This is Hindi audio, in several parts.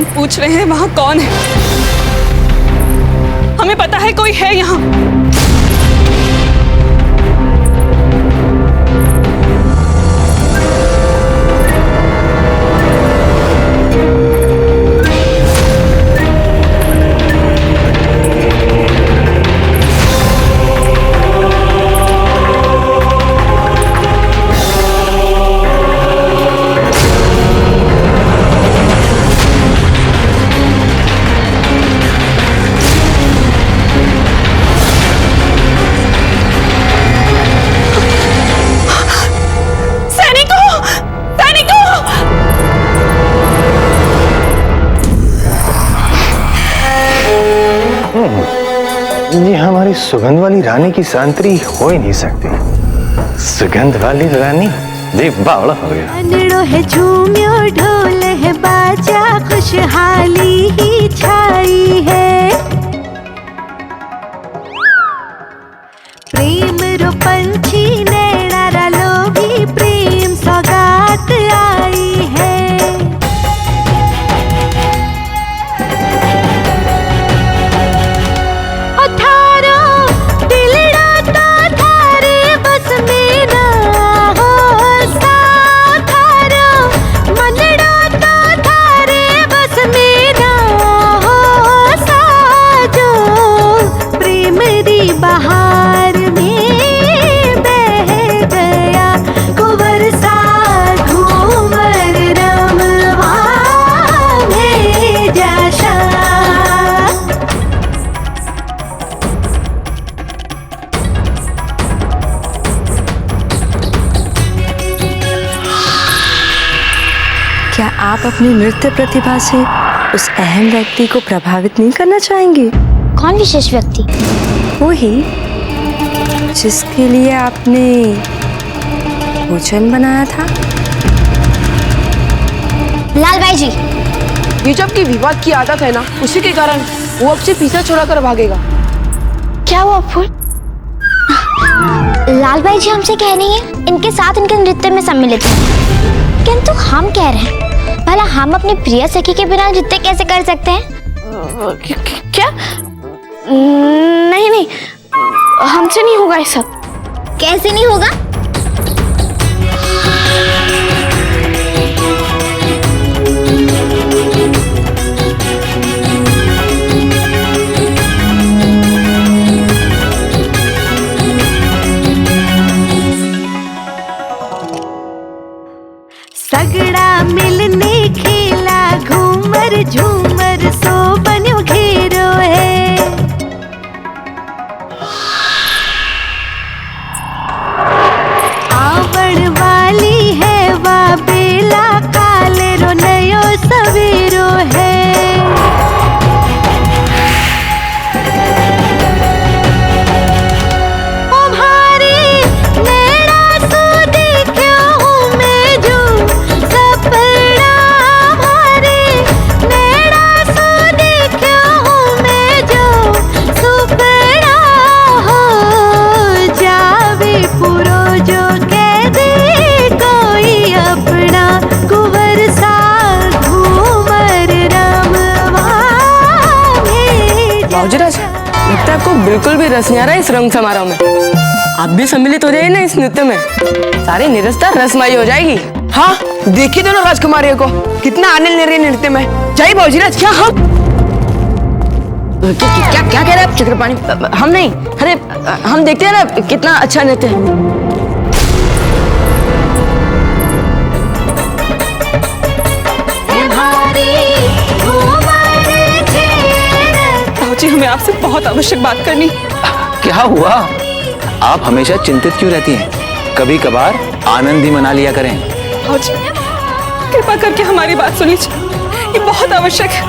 हम पूछ रहे हैं वहां कौन है? हमें पता है कोई है यहाँ। ये हमारी सुगंध वाली रानी की सांतरी हो ही नहीं सकती। सुगंध वाली रानी देख बावड़ा हो गया। अनड़ो है झूम्यो ढोल है बाजा खुशहाली ही छाई है। प्रेम रो पंछी नैना लोभी प्रेम सौगात आई है। बहार में बह गया कुंवर सा घूमर रमवा भेजा क्या आप अपनी नृत्य प्रतिभा से उस अहम व्यक्ति को प्रभावित नहीं करना चाहेंगे? कौन विशेष व्यक्ति? वो ही जिसके लिए आपने भोजन बनाया था। लाल भाई जी, ये जब की विवाद की आदत है ना, उसी के कारण वो आपसे पीछा छोड़ाकर भागेगा। क्या हुआ फूल? लाल भाई जी हमसे कह रही हैं इनके साथ इनके नृत्य में सम्मिलित हैं, किंतु हम कह रहे हैं भला हम अपनी प्रिय सखी के बिना नृत्य कैसे कर सकते हैं? क्या? नहीं, हमसे नहीं होगा ऐसा। कैसे नहीं होगा? सगड़ा मिलने खेला घूमर झूमर सो बन्यो घेरो है। आवड़ वाली है वा बेला काले रो नयो सवेरो है। लगता है आपको बिल्कुल भी रस नहीं आ रहा है इस रंग समारोह में। आप भी सम्मिलित हो जाइए ना इस नृत्य में, सारी निरस्ता रसमाई हो जाएगी। हाँ, देखिए दोनों राजकुमारियों को कितना आनंद ले रही है नृत्य में। जाइए भाऊजीराज। क्या हम क्या कह रहे हैं आप चक्रपाणी? हम नहीं, अरे हम देखते हैं ना कितना अच्छा नृत्य है। जी हमें आपसे बहुत आवश्यक बात करनी। क्या हुआ? आप हमेशा चिंतित क्यों रहती हैं? कभी कभार आनंद भी मना लिया करें। जी कृपा करके हमारी बात सुन लीजिए, ये बहुत आवश्यक है।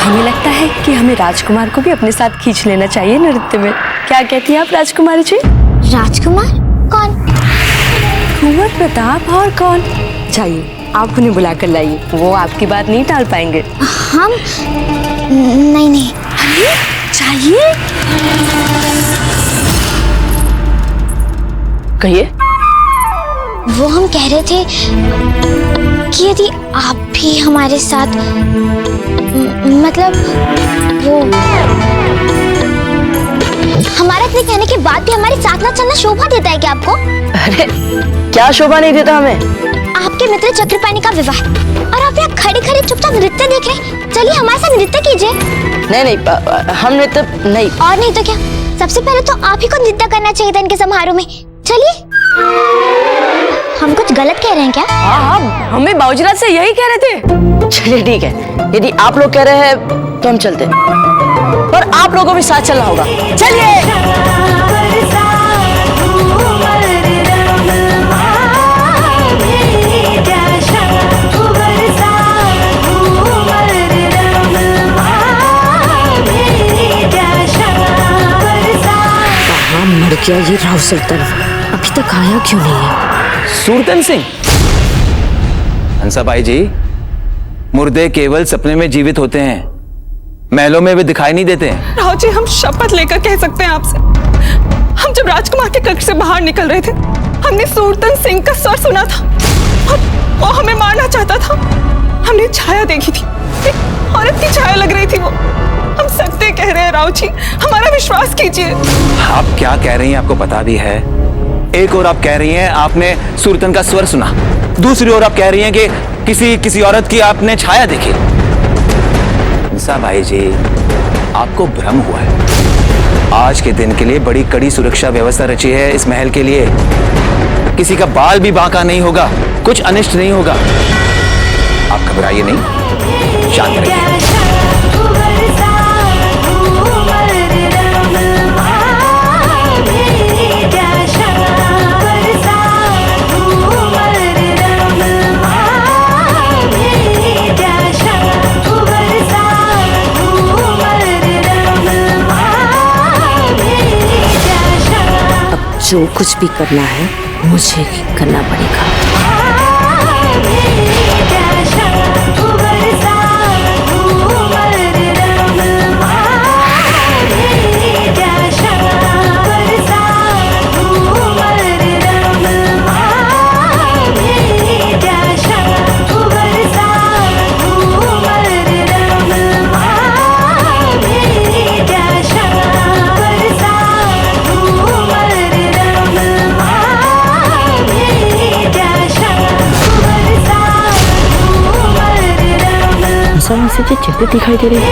हमें लगता है कि हमें राजकुमार को भी अपने साथ खींच लेना चाहिए नृत्य में। क्या कहती हैं आप राजकुमारी जी? राजकुमार? कौन? कुंवर प्रताप और कौन? जाइए आप उन्हें बुला कर लाइए, वो आपकी बात नहीं टाल पाएंगे। हम नहीं नहीं चाहिए कहिए। वो हम कह रहे थे कि यदि आप भी हमारे साथ मतलब वो हमारा इतने कहने के बाद भी हमारे साथ ना चलना शोभा देता है क्या आपको? अरे क्या शोभा नहीं देता हमें? आपके मित्र चक्रपाणी का विवाह और आप यहाँ खड़े खड़े चुपचाप नृत्य देख रहे। चलिए हमारे साथ नृत्य कीजिए। नहीं, हम नृत्य नहीं। और नहीं तो क्या, सबसे पहले तो आप ही को नृत्य करना चाहिए था इनके समारोह में। चलिए। हम कुछ गलत कह रहे हैं क्या? हाँ, हमें बाबूजीराज से यही कह रहे थे। चलिए ठीक है, यदि आप लोग कह रहे हैं तो हम चलते हैं, पर आप लोगों को भी साथ चलना होगा। चलिए। मर गया ये राव सुल्तान, अभी तक आया क्यों नहीं है? सूरतन सिंह। हंसा भाई जी, मुर्दे केवल सपने में जीवित होते हैं, महलों में वे दिखाई नहीं देते हैं। राव जी, हम शपथ लेकर कह सकते हैं आपसे, हम जब राजकुमार के कक्ष से बाहर निकल रहे थे, हमने सूरतन सिंह का स्वर सुना था और वो हमें मारना चाहता था। हमने छाया देखी थी, एक औरत की छाया लग रही थी वो। हम सत्य कह रहे हैं राव जी, हमारा विश्वास कीजिए। आप क्या कह रही हैं आपको पता भी है? एक और आप कह रही हैं आपने सूरतन का स्वर सुना, दूसरी ओर आप कह रही हैं कि किसी औरत की आपने छाया देखी। हंसा भाई जी, आपको भ्रम हुआ है। आज के दिन के लिए बड़ी कड़ी सुरक्षा व्यवस्था रची है इस महल के लिए। किसी का बाल भी बांका नहीं होगा, कुछ अनिष्ट नहीं होगा। आप घबराइए नहीं, शांत रहिए। जो कुछ भी करना है मुझे करना पड़ेगा। से चिंतित दिखाई दे रही है।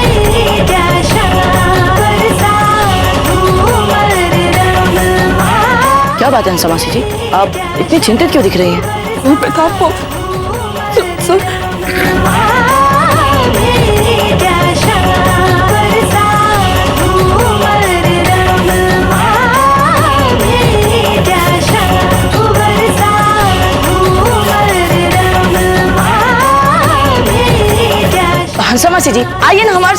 क्या बात है हंसा मासी जी, आप इतनी चिंतित क्यों दिख रही हैं? वो प्रताप को हंसा मासी जी आइए ना हमारे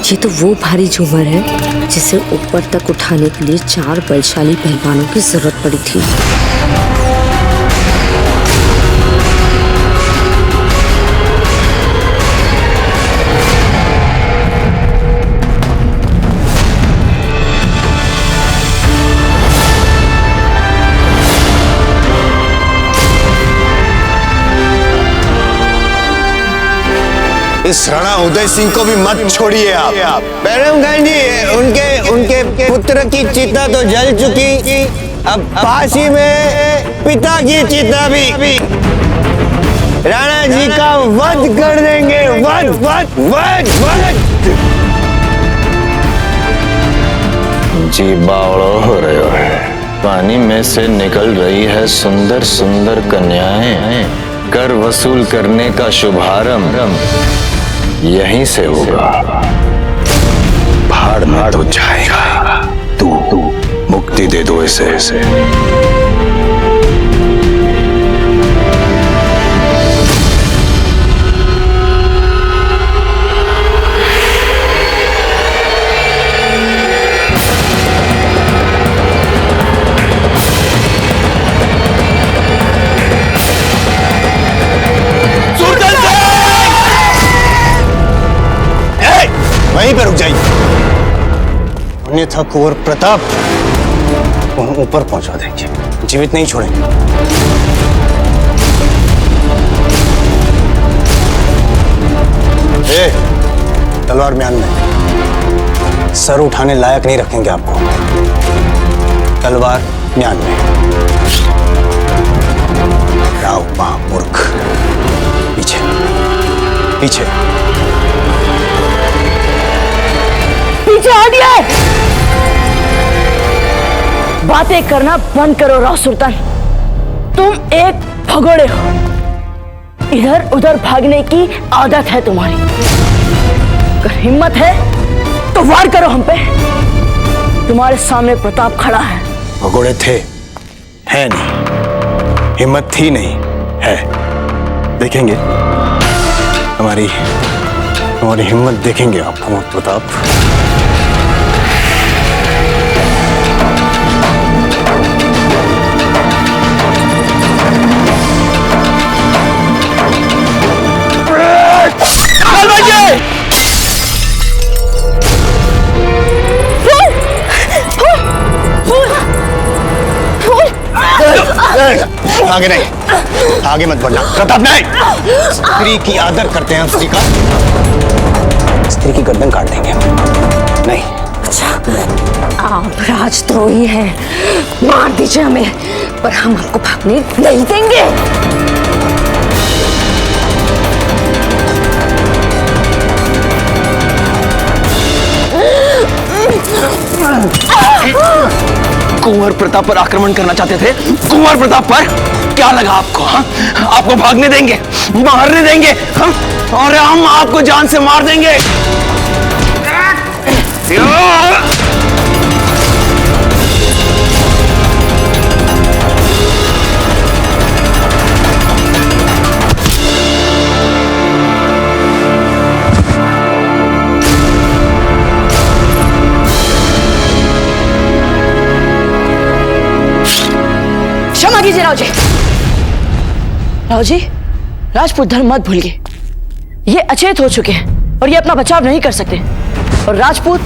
ये तो वो भारी झूमर है जिसे ऊपर तक उठाने के लिए 4 बलशाली पहलवानों की जरूरत पड़ी थी। इस राणा उदय सिंह को भी मत छोड़िए आप। बैरम खान जी, उनके पुत्र की चिता तो जल चुकी, अब पास ही में पिता की चिता भी। राणा जी का वध कर देंगे। वध वध वध वध। जी बावड़ो हो रहे हो। पानी में से निकल रही है सुंदर सुंदर कन्याएं। कर वसूल करने का शुभारंभ यहीं से होगा। भाड़ में तो जाएगा। तू मुक्ति दे दो इसे। वहीं पर रुक जाइए, अन्यथा कुंवर प्रताप को हम ऊपर पहुंचा देंगे, जीवित नहीं छोड़ेंगे। तलवार म्यान में, सर उठाने लायक नहीं रखेंगे आपको। तलवार म्यान में। राव महामूर्ख, पीछे पीछे पीछे हटिए। बातें करना बंद करो राव सुल्तान। तुम एक भगोड़े हो, इधर उधर भागने की आदत है तुम्हारी। अगर हिम्मत है तो वार करो हम पे। तुम्हारे सामने प्रताप खड़ा है। भगोड़े थे, है नहीं। हिम्मत थी नहीं, है। देखेंगे हमारी हिम्मत, देखेंगे आप कुंवर प्रताप। आगे नहीं, आगे मत बढ़ना प्रताप। नहीं, स्त्री की आदर करते हैं स्त्री का। स्त्री की गर्दन काट देंगे हम। नहीं। अच्छा, आप राजद्रोही हैं, मार दीजिए हमें, पर हम आपको भागने नहीं देंगे। कुंवर प्रताप पर आक्रमण करना चाहते थे। कुंवर प्रताप पर क्या लगा आपको? हाँ? आपको भागने देंगे, मारने देंगे हम, और हम आपको जान से मार देंगे। क्षमा कीजिए राव जी। राव जी, राजपूत धर्म मत भूलिए। ये अचेत हो चुके हैं और ये अपना बचाव नहीं कर सकते। और राजपूत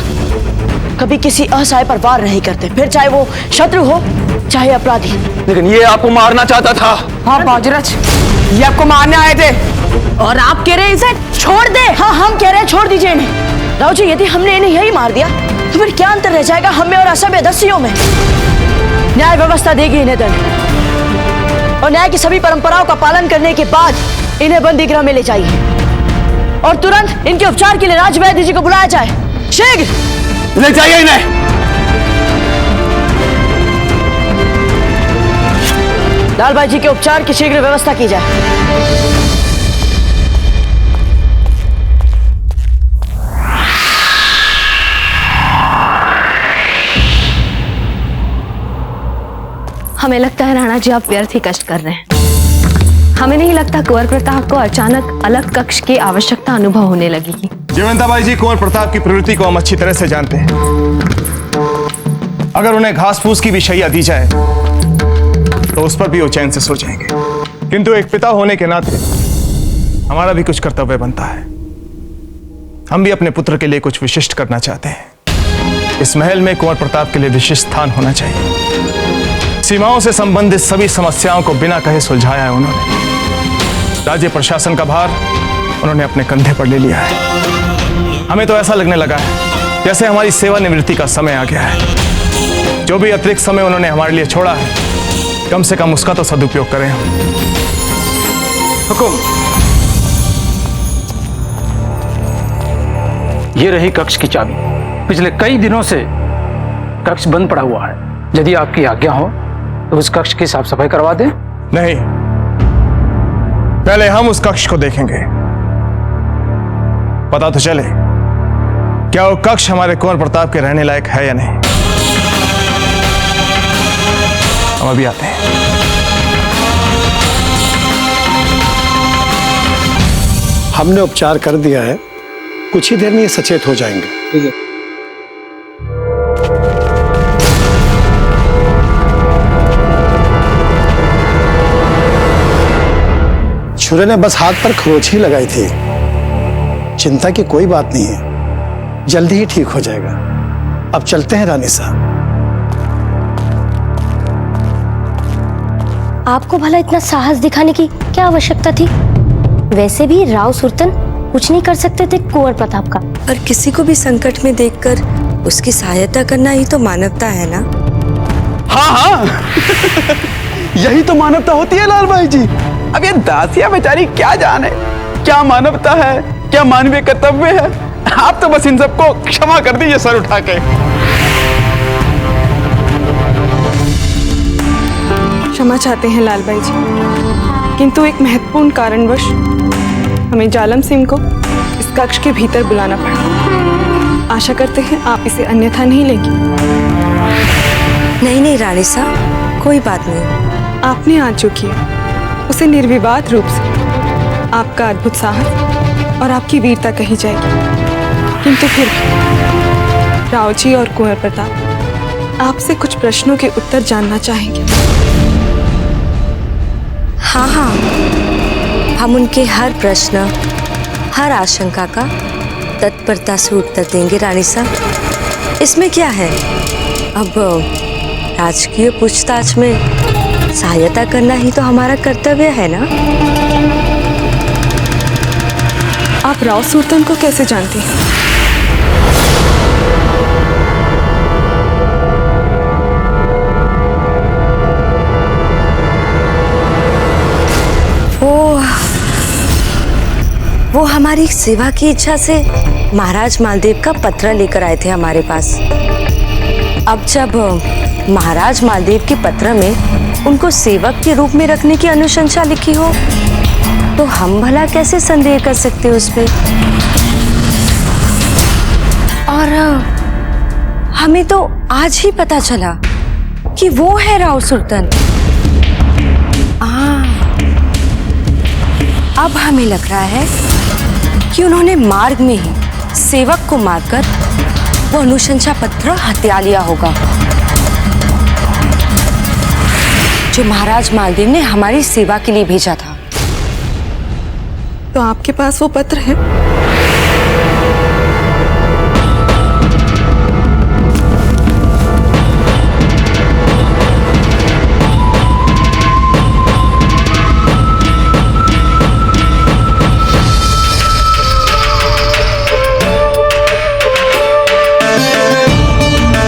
कभी किसी असहाय पर वार नहीं करते, फिर चाहे वो शत्रु हो चाहे अपराधी। लेकिन ये आपको मारना चाहता था। हाँ बाजरच, ये आपको मारने आए थे और आप कह रहे हैं इसे छोड़ दे। हाँ, हम कह रहे हैं छोड़ दीजिए इन्हें। राव जी, यदि हमने इन्हें यही मार दिया तो फिर क्या अंतर रह जाएगा हमें और असभ्य दस्युओं में? न्याय व्यवस्था देगी इन्हें दंड, और न्याय की सभी परंपराओं का पालन करने के बाद इन्हें बंदी गृह में ले जाइए और तुरंत इनके उपचार के लिए राजवैद्य जी को बुलाया जाए। शीघ्र ले जाइए इन्हें। लाल भाई जी के उपचार की शीघ्र व्यवस्था की जाए। हमें लगता है राणा जी आप व्यर्थ ही कष्ट कर रहे हैं। हमें नहीं लगता कुंवर प्रताप को अचानक अलग कक्ष की आवश्यकता अनुभव होने लगेगी। जयवंताबाई जी, कुंवर प्रताप की प्रवृत्ति को हम अच्छी तरह से जानते हैं। अगर उन्हें घास फूस की भी शैया दी जाए तो उस पर भी वो चैन से सो जाएंगे। किंतु एक पिता होने के नाते हमारा भी कुछ कर्तव्य बनता है। हम भी अपने पुत्र के लिए कुछ विशिष्ट करना चाहते हैं। इस महल में कुंवर प्रताप के लिए विशिष्ट स्थान होना चाहिए। सीमाओं से संबंधित सभी समस्याओं को बिना कहे सुलझाया है उन्होंने। राज्य प्रशासन का भार उन्होंने अपने कंधे पर ले लिया है। हमें तो ऐसा लगने लगा है जैसे हमारी सेवानिवृत्ति का समय आ गया है। जो भी अतिरिक्त समय उन्होंने हमारे लिए छोड़ा है, कम से कम उसका तो सदुपयोग करें हम। हुकुम। ये रही कक्ष की चाबी। पिछले कई दिनों से कक्ष बंद पड़ा हुआ है। यदि आपकी आज्ञा हो तो उस कक्ष की साफ सफाई करवा दें। नहीं, पहले हम उस कक्ष को देखेंगे, पता तो चले क्या वो कक्ष हमारे कुंवर प्रताप के रहने लायक है या नहीं। हम अभी आते हैं। हमने उपचार कर दिया है, कुछ ही देर में ये सचेत हो जाएंगे। छुरे ने बस हाथ पर खरोच ही लगाई थी। चिंता की कोई बात नहीं है, जल्दी ही ठीक हो जाएगा। अब चलते हैं रानी साहब। आपको भला इतना साहस दिखाने की क्या आवश्यकता थी? वैसे भी राव सुल्तान कुछ नहीं कर सकते थे कुंवर प्रताप का। और किसी को भी संकट में देखकर उसकी सहायता करना ही तो मानवता है ना। हाँ यही तो मानवता होती है लाल भाई जी। अब ये दासिया बेचारी क्या जाने क्या मानवता है, क्या मानवीय कर्तव्य है। आप तो बस इन सबको क्षमा कर दीजिए सर उठा के। क्षमा चाहते हैं लाल भाई जी, किंतु एक महत्वपूर्ण कारणवश हमें जालम सिंह को इस कक्ष के भीतर बुलाना पड़ा। आशा करते हैं आप इसे अन्यथा नहीं लेंगी। नहीं रानी साहब, कोई बात नहीं। आपने आज जो किया उसे निर्विवाद रूप से आपका अद्भुत साहस और आपकी वीरता कही जाएगी। किंतु फिर भी राव जी और कुंवर प्रताप आपसे कुछ प्रश्नों के उत्तर जानना चाहेंगे। हाँ, हम उनके हर प्रश्न, हर आशंका का तत्परता से उत्तर देंगे रानी साहब। इसमें क्या है, अब राजकीय पूछताछ में सहायता करना ही तो हमारा कर्तव्य है ना। आप राव सुल्तान को कैसे जानती हैं? वो हमारी सेवा की इच्छा से महाराज मालदेव का पत्र लेकर आए थे हमारे पास। अब जब महाराज मालदेव के पत्र में उनको सेवक के रूप में रखने की अनुशंसा लिखी हो तो हम भला कैसे संदेह कर सकते उस पे। और हमें तो आज ही पता चला कि वो है राव सुल्तान। अब हमें लग रहा है कि उन्होंने मार्ग में ही सेवक को मारकर वो अनुशंसा पत्र हत्या लिया होगा जो महाराज मालदेव ने हमारी सेवा के लिए भेजा था। तो आपके पास वो पत्र है?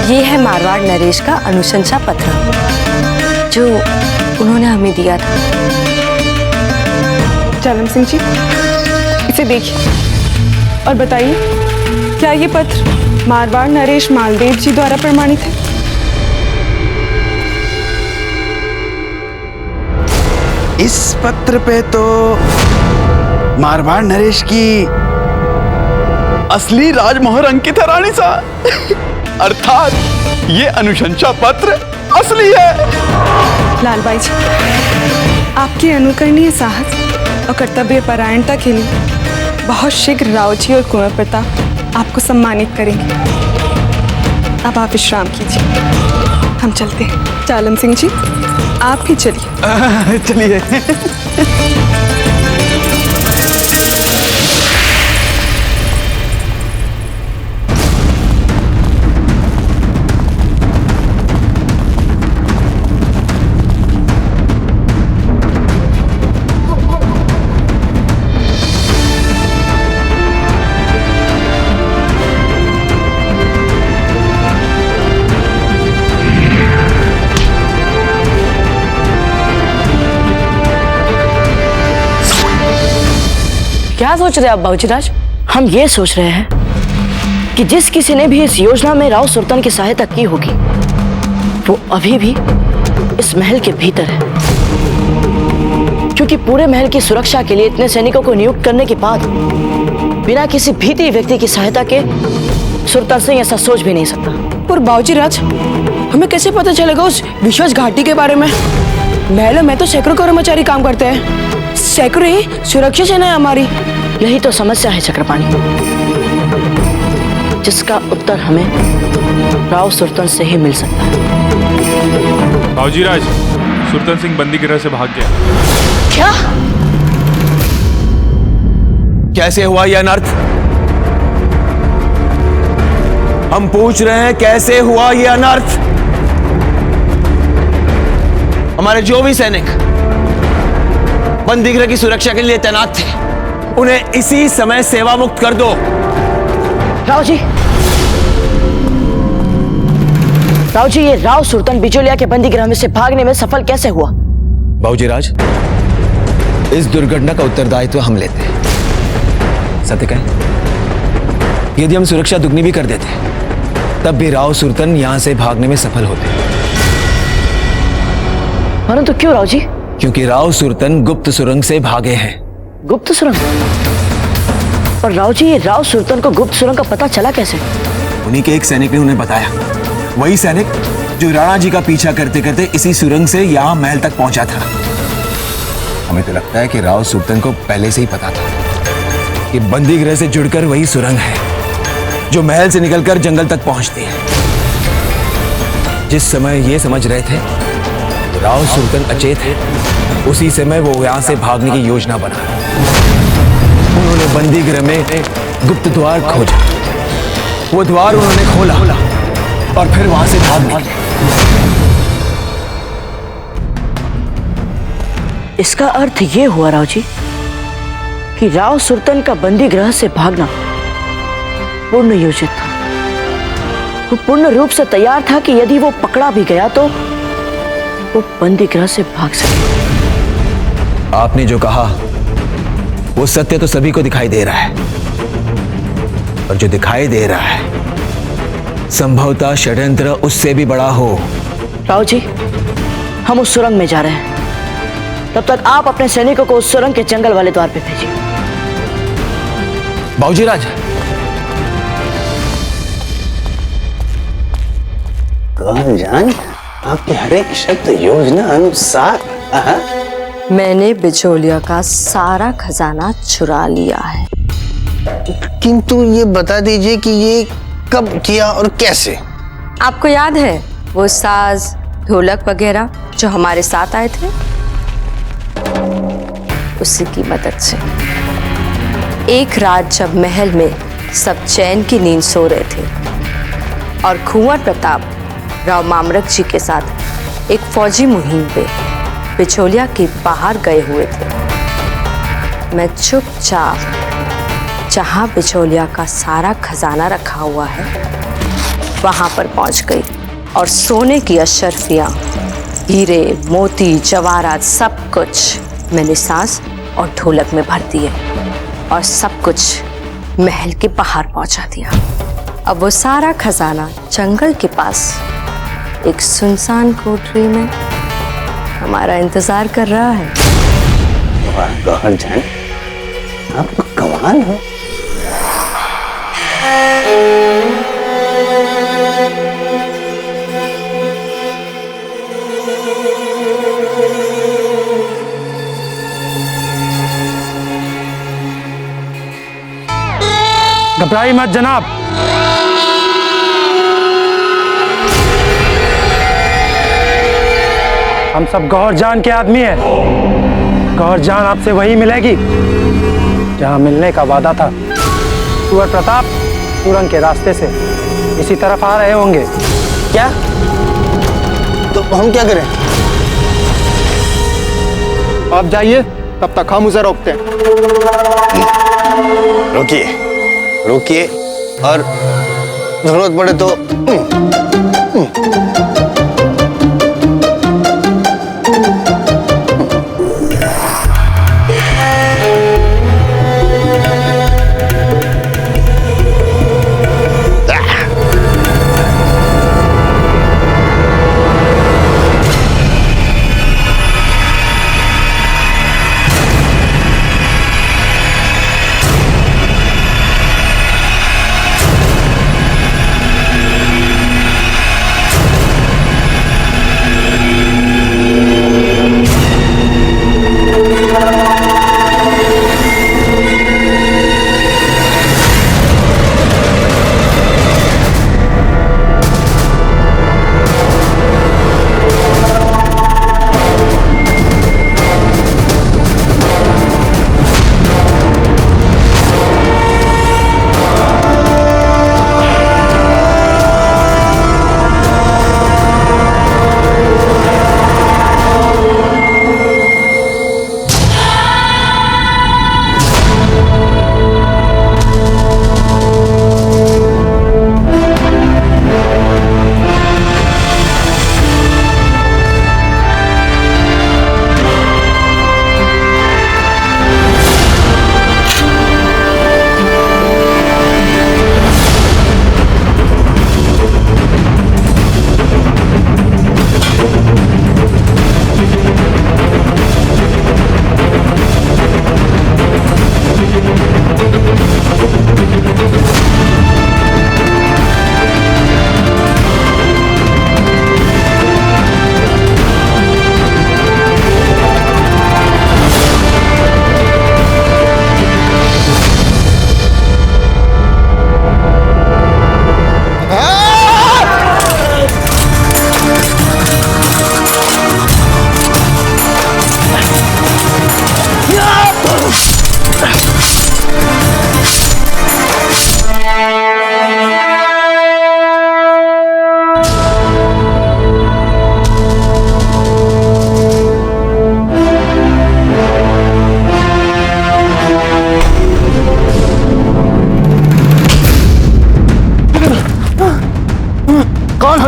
ये है मारवाड़ नरेश का अनुशंसा पत्र जो उन्होंने हमें दिया था। जालम सिंह जी, इसे देखिए और बताइए, क्या ये पत्र मारवाड़ नरेश मालदेव जी द्वारा प्रमाणित है? इस पत्र पे तो मारवाड़ नरेश की असली राजमोहर अंकित है रानी साहब। अर्थात ये अनुशंसा पत्र असली है। लाल भाई जी, आपके अनुकरणीय साहस और कर्तव्य परायणता के लिए बहुत शीघ्र राव जी और कुंवर प्रताप आपको सम्मानित करेंगे। अब आप विश्राम कीजिए, हम चलते हैं। जालम सिंह जी, आप भी चलिए। चलिए। क्या सोच रहे हैं आप बाबूजीराज? हम ये सोच रहे हैं कि जिस किसी ने भी इस योजना में राव सुल्तान की सहायता की होगी वो अभी भी इस महल के भीतर है, क्योंकि पूरे महल की सुरक्षा के लिए इतने सैनिकों को नियुक्त करने के बाद बिना किसी भीती व्यक्ति की सहायता के सुल्तान सिंह ऐसा सोच भी नहीं सकता। और बाबूजीराज, हमें कैसे पता चलेगा उस विश्वास घाटी के बारे में? महलों में तो सैकड़ों कर्मचारी काम करते हैं, सैकड़ों ही सुरक्षा सेना है हमारी। यही तो समस्या है चक्रपाणी, जिसका उत्तर हमें राव सुल्तान से ही मिल सकता है। बाबूजीराज, सुल्तान सिंह बंदी गृह से भाग गया। क्या? कैसे हुआ यह अनर्थ? हम पूछ रहे हैं कैसे हुआ यह अनर्थ? हमारे जो भी सैनिक बंदीगृह की सुरक्षा के लिए तैनात थे उन्हें इसी समय सेवा मुक्त कर दो। राव जी, ये राव सुल्तान बिचौलिया के बंदीगृह में से भागने में सफल कैसे हुआ? बाबूजीराज, इस दुर्घटना का उत्तरदायित्व हम लेते हैं। सत्य कहें, यदि हम सुरक्षा दुगनी भी कर देते तब भी राव सुल्तान यहां से भागने में सफल होते। परंतु क्यों राव जी? क्योंकि राव सुल्तान गुप्त सुरंग से भागे हैं। गुप्त सुरंग? और राव जी, ये राव सुल्तान को गुप्त सुरंग का पता चला कैसे? उन्हीं के एक सैनिक ने उन्हें बताया, वही सैनिक जो राणा जी का पीछा करते करते इसी सुरंग से यहां महल तक पहुंचा था। हमें तो लगता है कि राव सुल्तान को पहले से ही पता था कि बंदीगृह से जुड़कर वही सुरंग है जो महल से निकलकर जंगल तक पहुंचती है। जिस समय ये समझ रहे थे राव सुल्तान अचेत है, उसी समय वो यहां से भागने की योजना बना। उन्होंने बंदीगृह में गुप्त द्वार खोजा, वो द्वार उन्होंने खोला और फिर वहां से भाग निकले। इसका अर्थ ये हुआ राव जी कि राव सुल्तान का बंदीगृह से भागना पूर्ण योजित था। वो पूर्ण रूप से तैयार था कि यदि वो पकड़ा भी गया तो वो बंदीगृह से भाग सके। आपने जो कहा वो सत्य तो सभी को दिखाई दे रहा है, और जो दिखाई दे रहा है संभवतः षड्यंत्र उससे भी बड़ा हो। राव जी, हम उस सुरंग में जा रहे हैं, तब तक आप अपने सैनिकों को उस सुरंग के जंगल वाले द्वार पे भेजिए। बाबूजीराज, जान आपके हर एक शब्द योजना अनुसार। मैंने बिचौलिया का सारा खजाना चुरा लिया है। किंतु ये बता दीजिए कि ये कब किया और कैसे? आपको याद है वो साज ढोलक वगैरह जो हमारे साथ आए थे? उसी की मदद से एक रात जब महल में सब चैन की नींद सो रहे थे और कुंवर प्रताप राव मामरक जी के साथ एक फौजी मुहिम पे बिचौलिया के बाहर गए हुए थे, मैं चुपचाप जहां बिचौलिया का सारा खजाना रखा हुआ है वहां पर पहुंच गई और सोने की अशर्फियां, हीरे, मोती, जवाहरात सब कुछ मैंने सांस और ढोलक में भर दिए और सब कुछ महल के बाहर पहुंचा दिया। अब वो सारा खजाना जंगल के पास एक सुनसान कोठरी में हमारा इंतजार कर रहा है। गौहर जान, आपको कमाल हो। घबराइए मत जनाब, हम सब गौहर जान के आदमी हैं। गौहर जान आपसे वही मिलेगी जहां मिलने का वादा था। कुंवर प्रताप सुरंग के रास्ते से इसी तरफ आ रहे होंगे। क्या? तो हम क्या करें? आप जाइए, तब तक हम उसे रोकते हैं। रुकिए, रुकिए, और जरूरत पड़े तो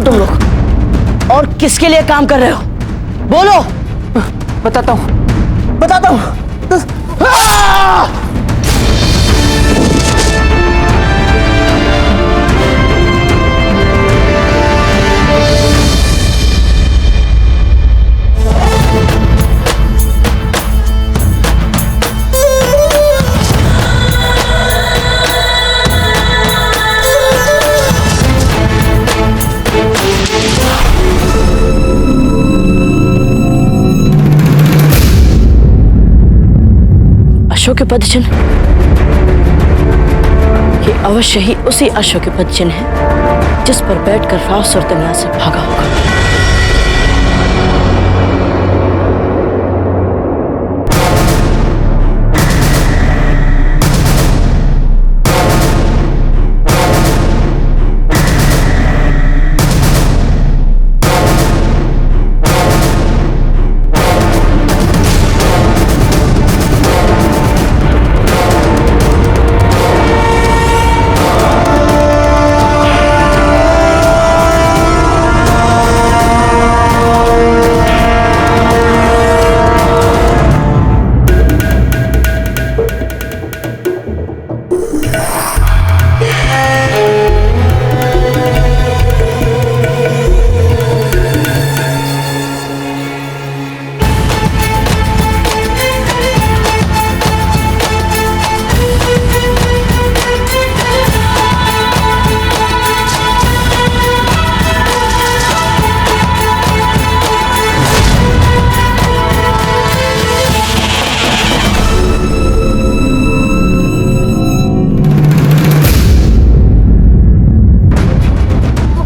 तुम लोग और किसके लिए काम कर रहे हो? बोलो। बताता हूँ। अशोक के पदचिन्ह, ये अवश्य ही उसी अशोक के पदचिन्ह है जिस पर बैठकर राव सुरतन यहाँ से भागा होगा।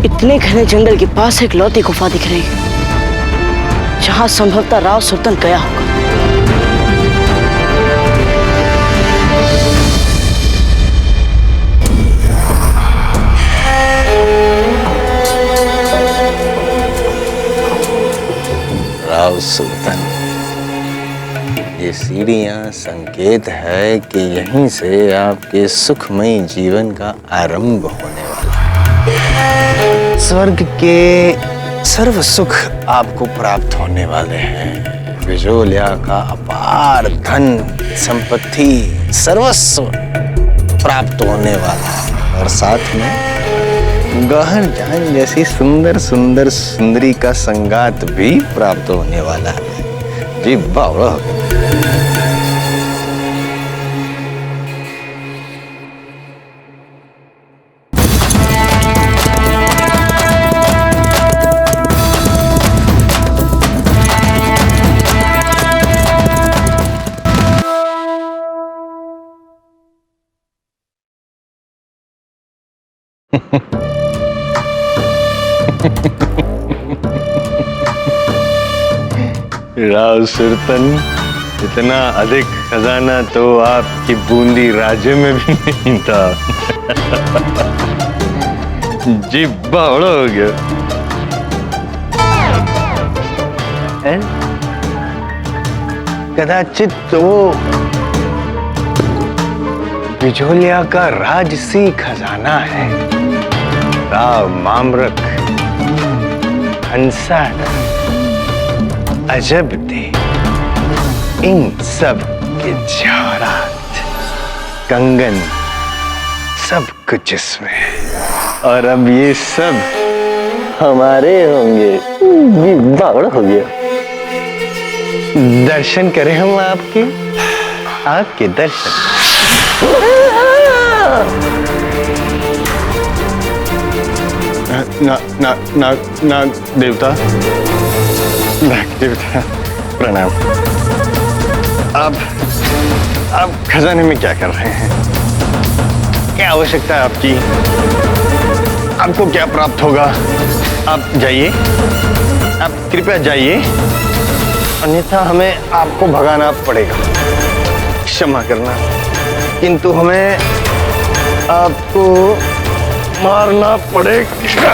इतने घने जंगल के पास एक लौती गुफा दिख रही है जहां संभवतः राव सुरतन गया होगा। राव सुल्तान, ये सीढ़ियां संकेत है कि यहीं से आपके सुखमयी जीवन का आरंभ होने वाला है। स्वर्ग के सर्व सुख आपको प्राप्त होने वाले हैं। बिजोलिया का अपार धन संपत्ति सर्वस्व प्राप्त होने वाला है और साथ में गहन जान जैसी सुंदर सुंदर सुंदरी का संगात भी प्राप्त होने वाला है। जी बावड़ा। राव सुरतन, इतना अधिक खजाना तो आपकी बूंदी राज्य में भी नहीं था। जी बड़ा हो गया। कदाचित तो बिजोलिया का राजसी खजाना है। राव मामरक, हंसा, अजब थे, इन सब के जवाहरात, कंगन, सब कुछ इसमें है। और अब ये सब हमारे होंगे। बावड़ा हो गया। दर्शन करें हम आपके दर्शन। नाग देवता, प्रणाम। आप खजाने में क्या कर रहे हैं? क्या आवश्यकता है आपकी? आपको क्या प्राप्त होगा? आप जाइए, आप कृपया जाइए, अन्यथा हमें आपको भगाना पड़ेगा। क्षमा करना, किंतु हमें आपको मारना पड़ेगा।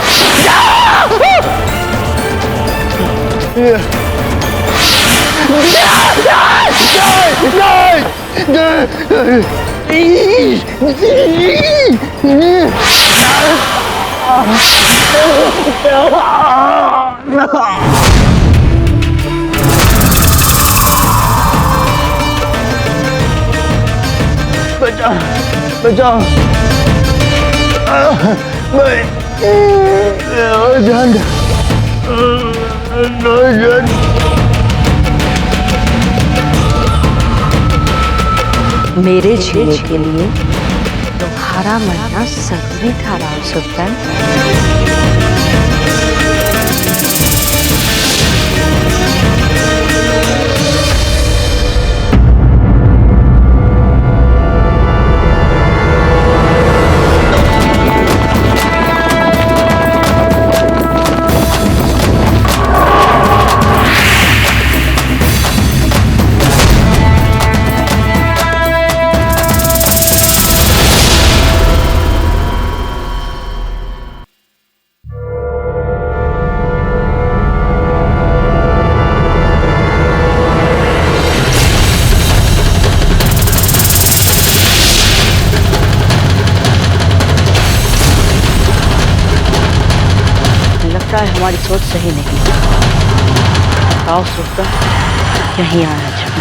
बचाओ बचाओ जान जान मेरे जीने के लिए तुम्हारा मरना जरूरी था राव सुल्तान। हमारी सोच सही नहीं। राव सुल्तान यहीं आना चाहिए।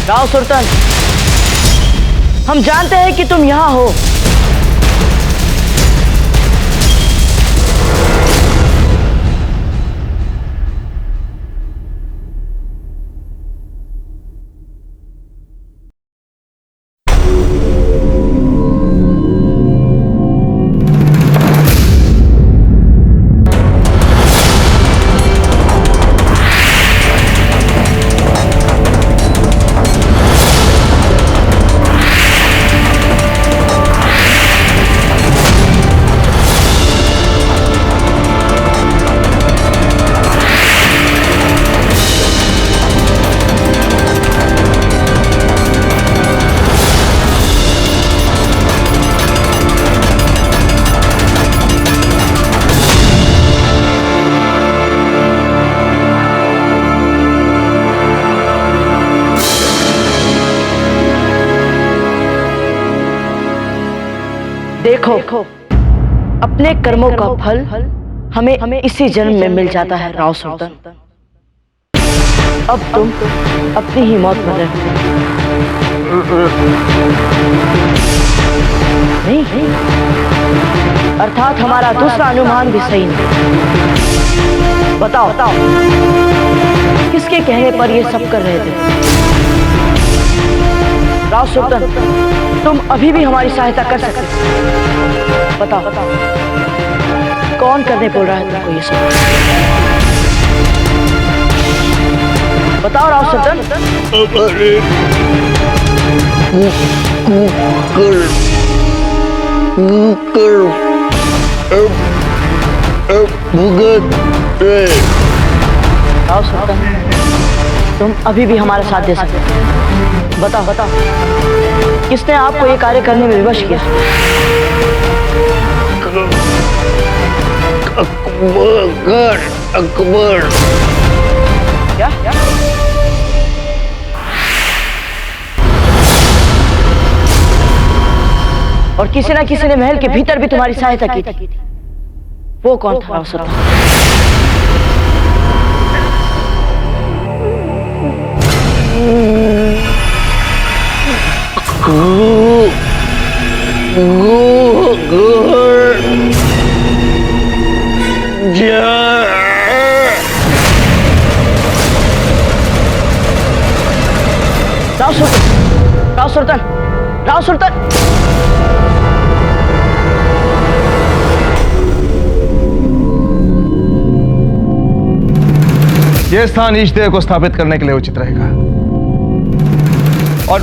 राव सुल्तान, हम जानते हैं कि तुम यहाँ हो। देखो, अपने कर्मों का फल हमें इसी जन्म में मिल जाता है राव सुल्तान। अब तुम अपनी ही मौत पर रहे। नहीं, अर्थात हमारा दूसरा अनुमान भी सही नहीं। बताओ किसके कहने पर ये सब कर रहे थे? राव सुल्तान, तुम अभी भी हमारी सहायता कर सकते हो। बताओ कौन करने बोल रहा है तुमको ये सब? बताओ राव सुल्तान। राव सुल्तान, तुम अभी भी हमारा साथ दे सकते हो। बताओ किसने आपको ये कार्य करने में विवश किया? अकबर। क्या? और किसी ना किसी ने महल के भीतर भी तुम्हारी सहायता की थी। वो कौन था राव सुल्तान? राव सुल्तान। यह स्थान ईश देव को स्थापित करने के लिए उचित रहेगा। और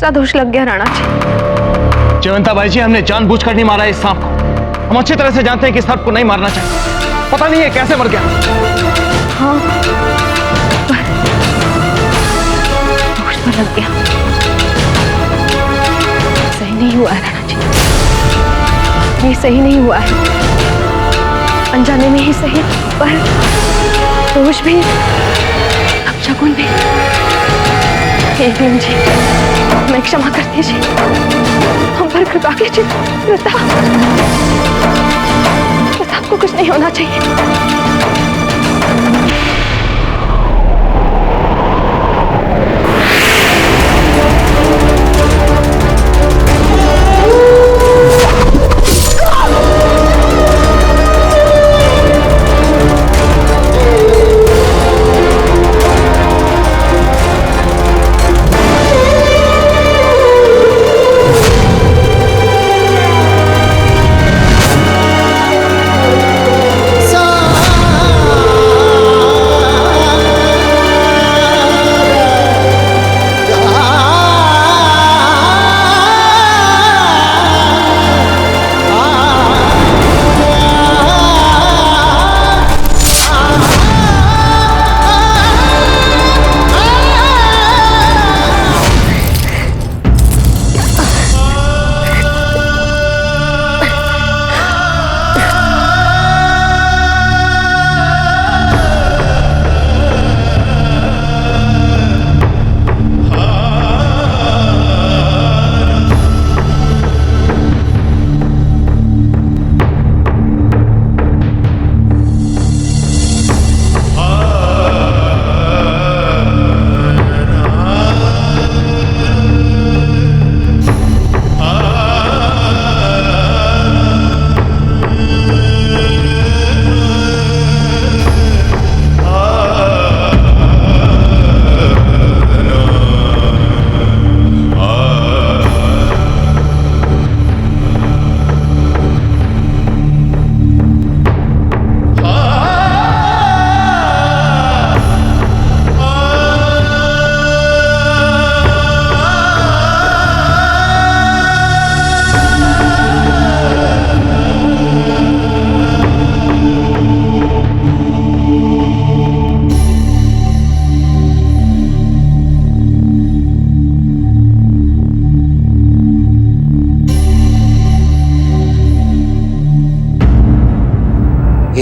दूसरा दोष लग गया राणा जी। जयवंता बाई जी, हमने जानबूझकर नहीं मारा इस सांप को। हम अच्छी तरह से जानते हैं कि सर्प को नहीं मारना चाहिए। पता नहीं है कैसे मर गया। हाँ, दोष तो लग गया। सही नहीं हुआ है राणा जी, ये सही नहीं हुआ है। अनजाने में ही सही, पर दोष भी, अब शगुन भी। हे भीम जी, मैं क्षमा कर दीजिए, हम पर कृपा कीजिए। प्रताप को कुछ नहीं होना चाहिए।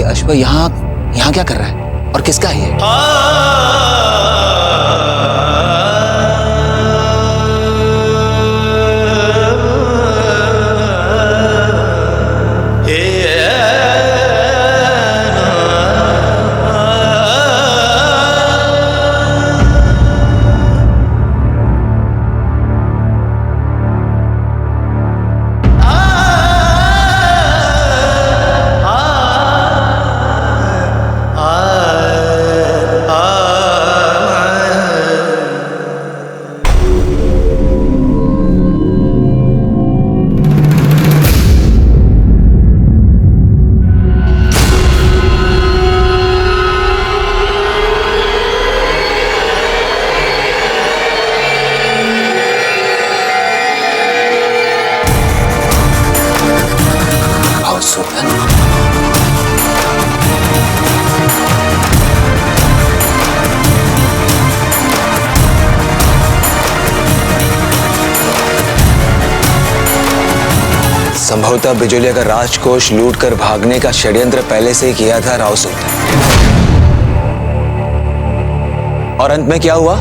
अश्व यहाँ क्या कर रहा है और किसका है ये? संभवतः बिजोलिया का राजकोष लूटकर भागने का षड्यंत्र पहले से ही किया था राव सुल्तान। और अंत में क्या हुआ?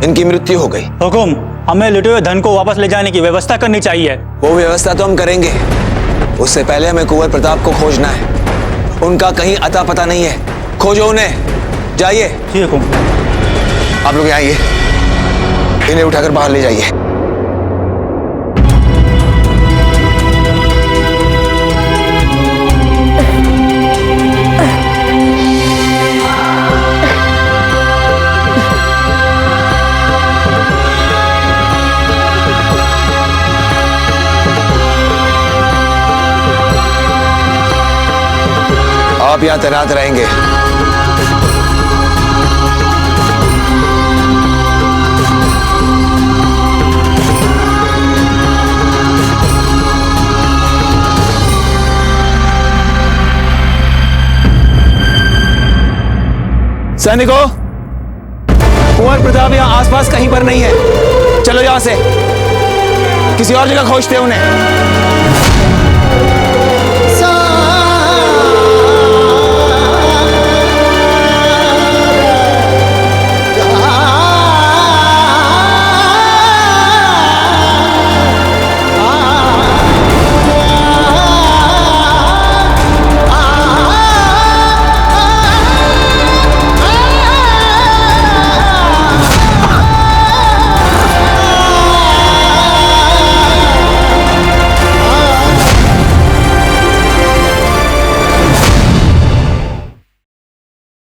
इनकी मृत्यु हो गई। हुकुम, हमें लुटे हुए धन को वापस ले जाने की व्यवस्था करनी चाहिए। वो व्यवस्था तो हम करेंगे, उससे पहले हमें कुंवर प्रताप को खोजना है। उनका कहीं अता पता नहीं है, खोजो उन्हें। जाइए। जी हुकुम। आप लोग आइए, इन्हें उठाकर बाहर ले जाइए। आप यहां तैनात रहेंगे। सैनिकों, कुंवर प्रताप यहाँ आसपास कहीं पर नहीं है। चलो यहां से, किसी और जगह खोजते हैं उन्हें।